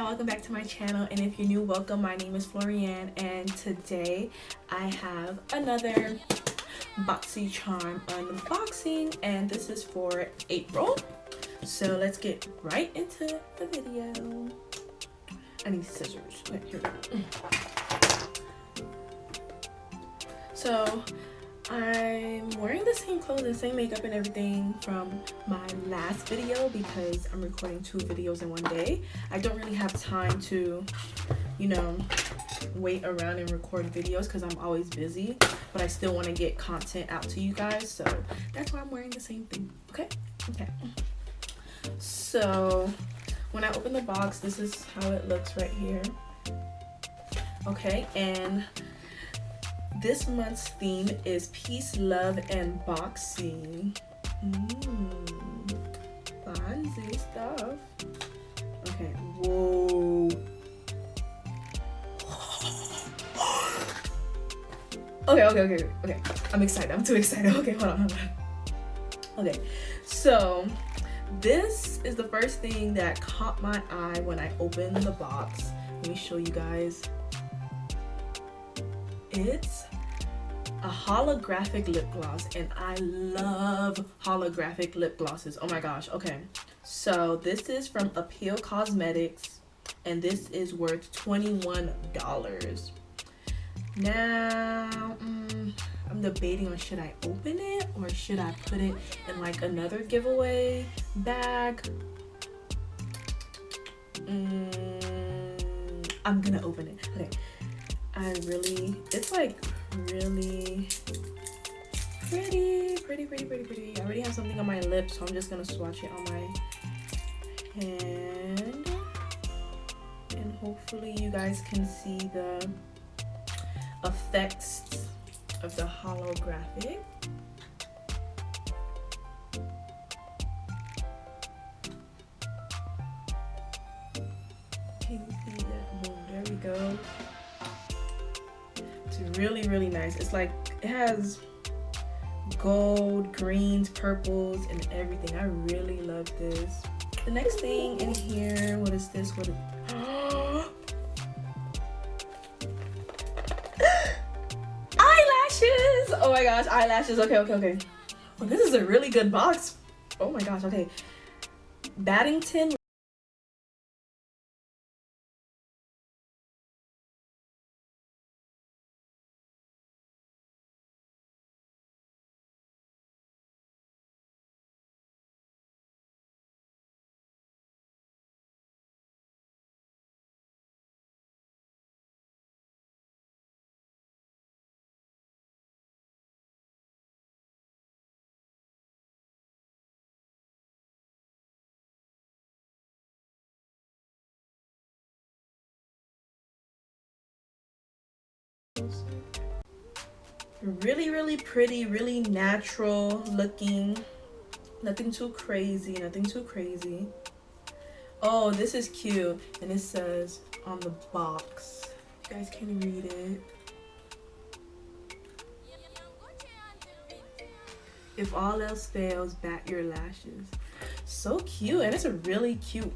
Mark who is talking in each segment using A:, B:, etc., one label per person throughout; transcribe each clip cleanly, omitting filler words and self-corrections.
A: welcome back to my channel, and if you're new, welcome. My name is Florianne, and today I have another Boxycharm unboxing, and this is for April. So let's get right into the video. I need scissors. Okay, here we go. So I'm wearing the same clothes and same makeup and everything from my last video because I'm recording 2 videos in one day. I don't really have time to, you know, wait around and record videos because I'm always busy, but I still want to get content out to you guys, so that's why I'm wearing the same thing. Okay. So when I open the box, this is how it looks right here. Okay, and this month's theme is peace, love, and boxing. Fancy stuff. Okay, whoa. Okay. I'm excited. I'm too excited. Okay, hold on. Okay, so this is the first thing that caught my eye when I opened the box. Let me show you guys. It's a holographic lip gloss, and I love holographic lip glosses. Oh my gosh. Okay, so this is from Appeal Cosmetics, and this is worth $21. Now I'm debating on should I open it or should I put it in like another giveaway bag. I'm gonna open it. Okay, it's like really pretty. I already have something on my lips, so I'm just gonna swatch it on my hand, and hopefully you guys can see the effects of the holographic. Can you see that? Boom, there we go. It's really nice. It's like it has gold, greens, purples, and everything. I really love this. The next thing in here, what is this? Eyelashes! Oh my gosh, eyelashes. Okay. Well, this is a really good box. Oh my gosh. Okay, Battington. Really pretty, really natural looking. Nothing too crazy. Oh, this is cute, and it says on the box, you guys can read it. If all else fails, bat your lashes. So cute, and it's a really cute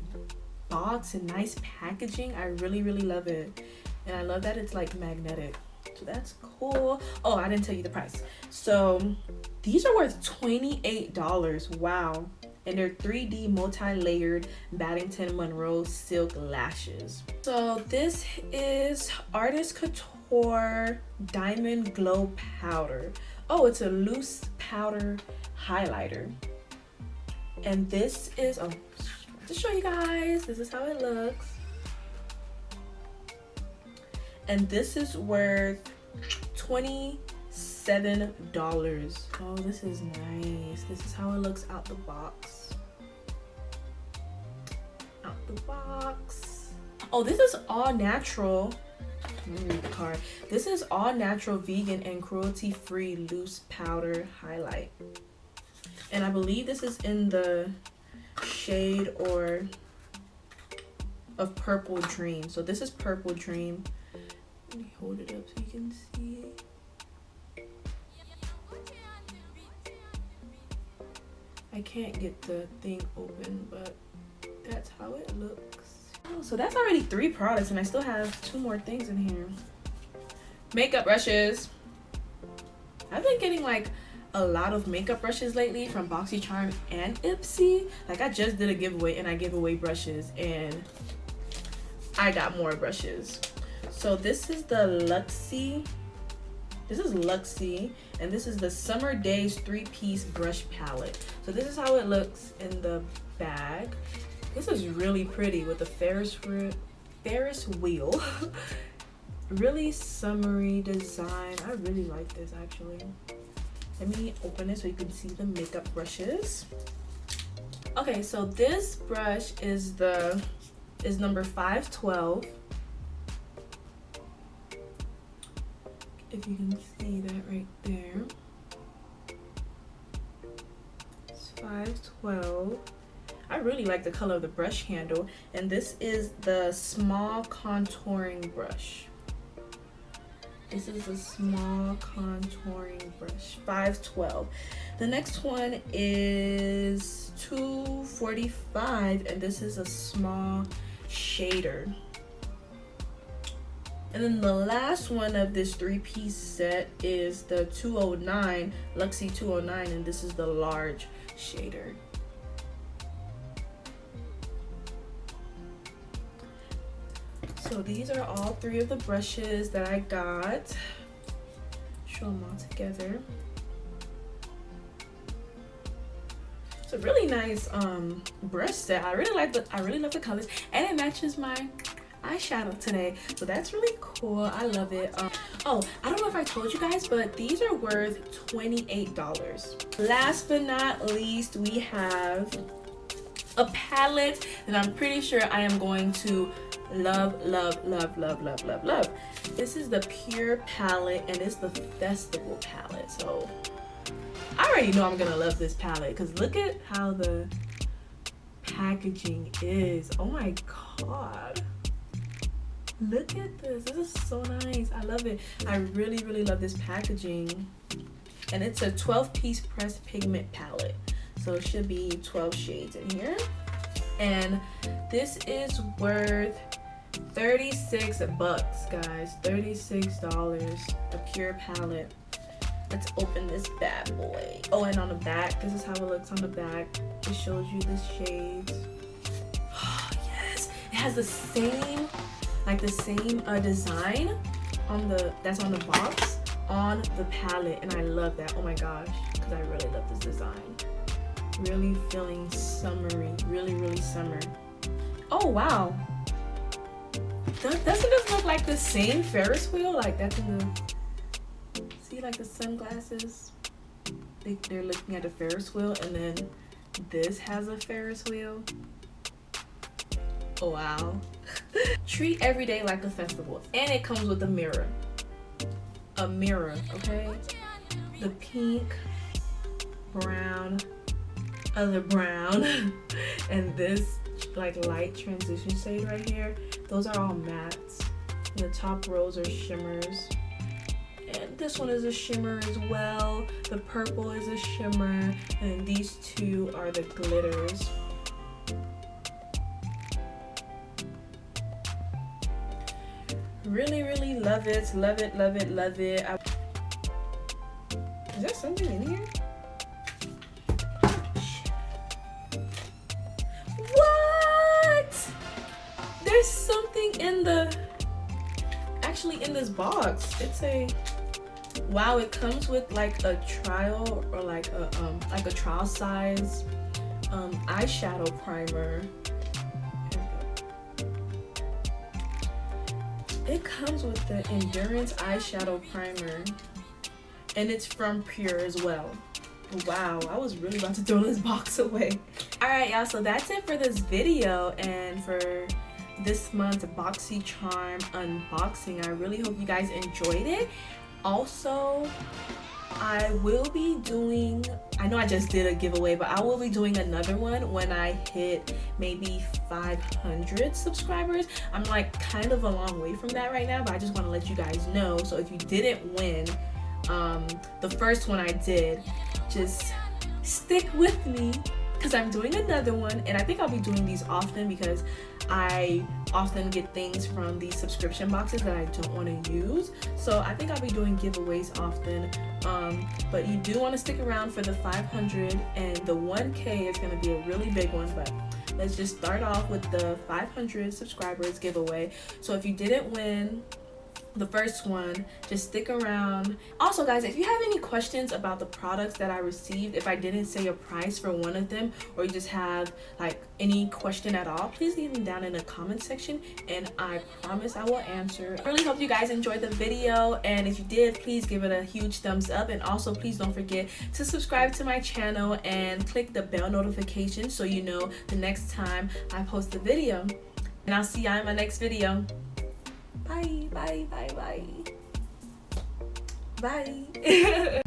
A: box and nice packaging. I really love it, and I love that it's like magnetic, so that's cool. Oh, I didn't tell you the price. So these are worth $28. Wow. And they're 3D multi-layered Battington Monroe silk lashes. So this is Artist Couture Diamond Glow Powder. Oh, it's a loose powder highlighter. And this is, to show you guys, this is how it looks. And this is worth $27. Oh, this is nice. This is how it looks out the box. Oh, this is all natural. Let me read the card. This is all natural, vegan, and cruelty-free loose powder highlight. And I believe this is in the shade of Purple Dream. So this is Purple Dream. Let me hold it up so you can see it. I can't get the thing open, but that's how it looks. Oh, so that's already 3 products, and I still have 2 more things in here. Makeup brushes. I've been getting like a lot of makeup brushes lately from Boxycharm and LUXIE. Like I just did a giveaway and I gave away brushes and I got more brushes. So this is the LUXIE. This is LUXIE and this is the Summer Daze 3-piece brush palette. So this is how it looks in the bag. This is really pretty with the Ferris wheel. Really summery design. I really like this actually. Let me open it so you can see the makeup brushes. Okay, so this brush is number 512. If you can see that right there. It's 512. I really like the color of the brush handle, and this is the small contouring brush. This is a small contouring brush, 512. The next one is 245, and this is a small shader. And then the last one of this 3-piece set is the 209, LUXIE 209, and this is the large shader. So these are all 3 of the brushes that I got. Show them all together. It's a really nice brush set. I really love the colors, and it matches my eyeshadow today. So that's really cool. I love it. Oh, I don't know if I told you guys, but these are worth $28. Last but not least, we have a palette that I'm pretty sure I am going to love. This is the Pure palette, and it's the Festival palette. So I already know I'm gonna love this palette because look at how the packaging is. Oh my god, look at this. This is so nice. I love it. I really love this packaging. And it's a 12-piece pressed pigment palette, so it should be 12 shades in here. And this is worth $36, guys. $36. A Pure palette. Let's open this bad boy. Oh, and on the back, this is how it looks on the back. It shows you the shades. Oh, yes. It has the same, design that's on the box on the palette, and I love that. Oh my gosh, because I really love this design. Really feeling summery, really summer. Oh wow, doesn't this look like the same Ferris wheel? Like that's in the, see, like the sunglasses, they're looking at the Ferris wheel, and then this has a Ferris wheel. Oh wow. Treat every day like a festival, and it comes with a mirror, okay? The pink, brown, other brown, and this like light transition shade right here, those are all mattes, and the top rows are shimmers, and this one is a shimmer as well. The purple is a shimmer, and these 2 are the glitters. Really love it. Is there something in here? What? There's something in in this box. It's a, wow, it comes with like a trial, or like a trial size eyeshadow primer. It comes with the Endurance eyeshadow primer, and it's from Pure as well. Wow, I was really about to throw this box away. Alright y'all, so that's it for this video and for this month's Boxycharm unboxing. I really hope you guys enjoyed it. Also, I will be doing, I know I just did a giveaway, but I will be doing another one when I hit maybe 500 subscribers. I'm like kind of a long way from that right now, but I just want to let you guys know. So if you didn't win the first one I did, just stick with me because I'm doing another one, and I think I'll be doing these often because I often get things from these subscription boxes that I don't want to use. So I think I'll be doing giveaways often. But you do want to stick around for the 500, and the 1K is going to be a really big one. But let's just start off with the 500 subscribers giveaway. So if you didn't win the first one, just stick around. Also guys, if you have any questions about the products that I received, if I didn't say a price for one of them, or you just have like any question at all, please leave them down in the comment section and I promise I will answer. I really hope you guys enjoyed the video, and if you did, please give it a huge thumbs up, and also please don't forget to subscribe to my channel and click the bell notification so you know the next time I post a video. And I'll see y'all in my next video. Bye, bye, bye, bye. Bye.